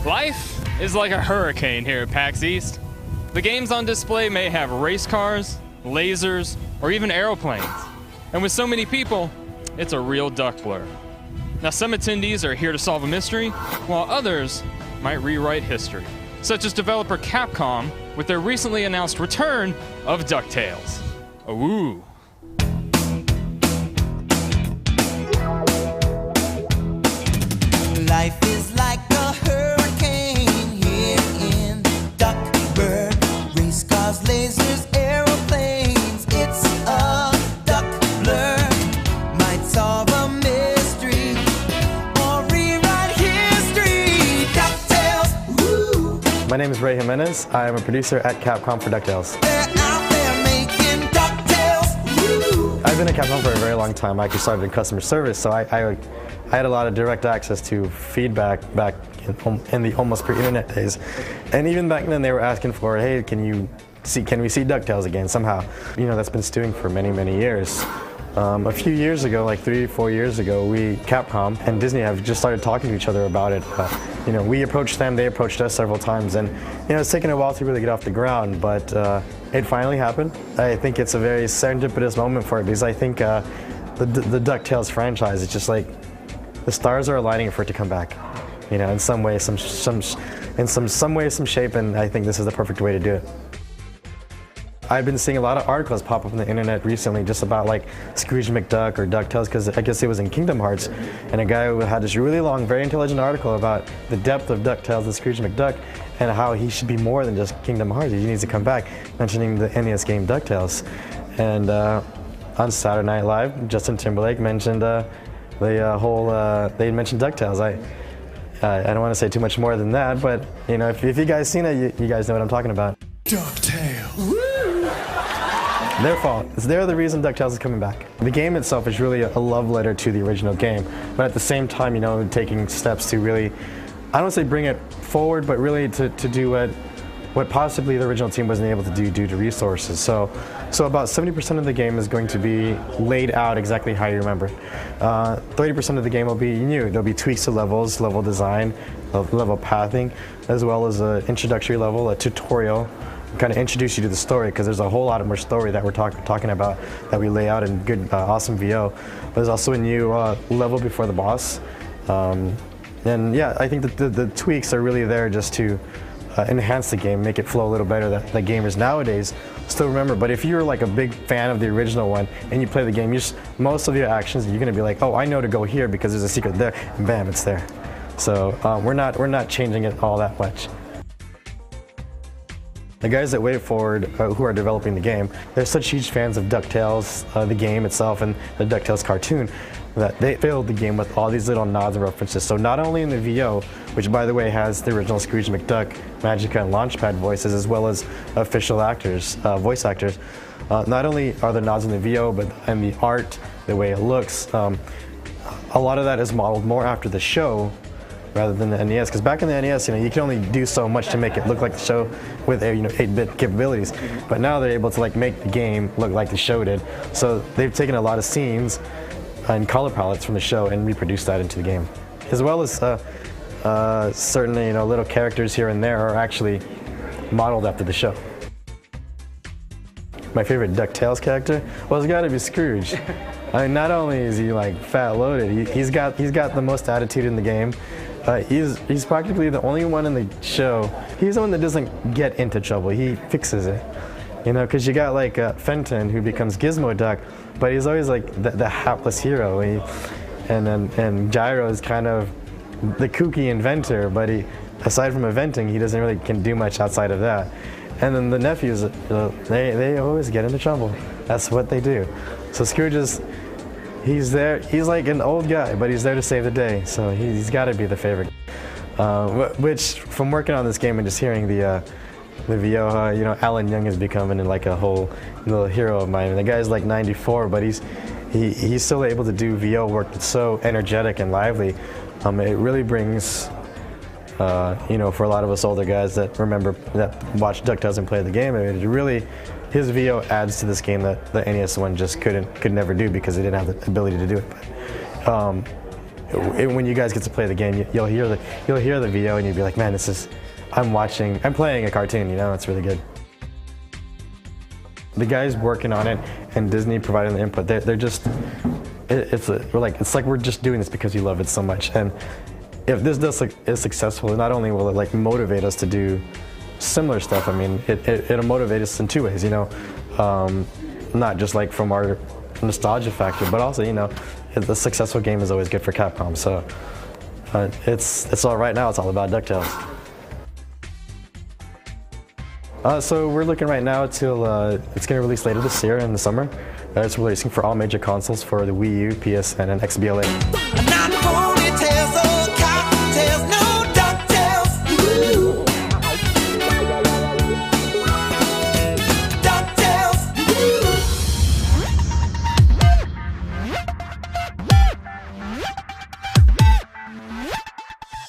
Life is like a hurricane here at PAX East. The games on display may have race cars, lasers, or even aeroplanes. And with so many people, it's a real duck blur. Now, some attendees are here to solve a mystery, while others might rewrite history, such as developer Capcom with their recently announced return of DuckTales. Ooh. Life is like a hurricane here in Duckburg. Race cars, lasers, aeroplanes. It's a duck blur. Might solve a mystery or rewrite history. DuckTales, woo! My name is Ray Jimenez. I am a producer at Capcom for DuckTales. They're out there making DuckTales, woo! I've been at Capcom for a very long time. I actually started in customer service, so I had a lot of direct access to feedback back in the almost pre-internet days. And even back then they were asking for, hey, can we see DuckTales again somehow? You know, that's been stewing for many, many years. A few years ago, like 3-4 years ago, Capcom and Disney have just started talking to each other about it. You know, we approached them, they approached us several times, and you know, it's taken a while to really get off the ground, but it finally happened. I think it's a very serendipitous moment for it, because I think the DuckTales franchise is just like, the stars are aligning for it to come back, you know, in some way, some shape, and I think this is the perfect way to do it. I've been seeing a lot of articles pop up on the internet recently just about like Scrooge McDuck or DuckTales, because I guess it was in Kingdom Hearts, and a guy who had this really long, very intelligent article about the depth of DuckTales and Scrooge McDuck and how he should be more than just Kingdom Hearts. He needs to come back, mentioning the NES game DuckTales. And on Saturday Night Live, Justin Timberlake mentioned they mentioned DuckTales. I don't want to say too much more than that, but you know, if you guys seen it, you guys know what I'm talking about. DuckTales. Woo! Their fault. They're the reason DuckTales is coming back. The game itself is really a love letter to the original game, but at the same time, you know, taking steps to really, I don't want to say bring it forward, but really to do what possibly the original team wasn't able to do due to resources. So about 70% of the game is going to be laid out exactly how you remember it. 30% of the game will be new. There'll be tweaks to levels, level design, level pathing, as well as an introductory level, a tutorial, kind of introduce you to the story, because there's a whole lot more story that we're talking about that we lay out in good, awesome VO. But there's also a new level before the boss. And yeah, I think that the tweaks are really there just to enhance the game, make it flow a little better that gamers nowadays still remember. But if you're like a big fan of the original one and you play the game, most of your actions, you're going to be like, oh, I know to go here because there's a secret there, and bam, it's there. So we're not changing it all that much. The guys at WayForward, who are developing the game, they're such huge fans of DuckTales, the game itself, and the DuckTales cartoon, that they filled the game with all these little nods and references. So not only in the VO, which by the way has the original Scrooge McDuck, Magica, and Launchpad voices, as well as official actors, voice actors, not only are there nods in the VO, but and the art, the way it looks, a lot of that is modeled more after the show rather than the NES, because back in the NES, you know, you can only do so much to make it look like the show with 8-bit capabilities. But now they're able to like make the game look like the show did. So they've taken a lot of scenes and color palettes from the show and reproduced that into the game, as well as certain little characters here and there are actually modeled after the show. My favorite DuckTales character? Well, it's got to be Scrooge. I mean, not only is he like fat loaded, he's got the most attitude in the game. He's practically the only one in the show. He's the one that doesn't get into trouble. He fixes it. You know, because you got like Fenton, who becomes Gizmo Duck, but he's always like the hapless hero. And Gyro is kind of the kooky inventor, but aside from inventing, he doesn't really can do much outside of that. And then the nephews, they always get into trouble. That's what they do. So Scrooge he's there. He's like an old guy, but he's there to save the day. So he's got to be the favorite. Which, from working on this game and just hearing the VO, Alan Young is becoming like a whole little hero of mine. And the guy's like 94, but he's still able to do VO work that's so energetic and lively. It really brings, for a lot of us older guys that watch DuckTales and play the game, I mean, his VO adds to this game that the NES one just could never do because it didn't have the ability to do it. But, when you guys get to play the game, you'll hear the VO and you'll be like, man, I'm playing a cartoon. You know, it's really good. The guys working on it and Disney providing the input, they're just, it's like we're just doing this because we love it so much. And if this is successful, not only will it like motivate us to do similar stuff, I mean, it'll motivate us in two ways, you know, not just like from our nostalgia factor, but also, you know, the successful game is always good for Capcom. So it's all right now. It's all about DuckTales. So we're looking right now till it's going to release later this year in the summer. It's releasing for all major consoles for the Wii U, PSN, and XBLA. Not ponytails or cottontails, no.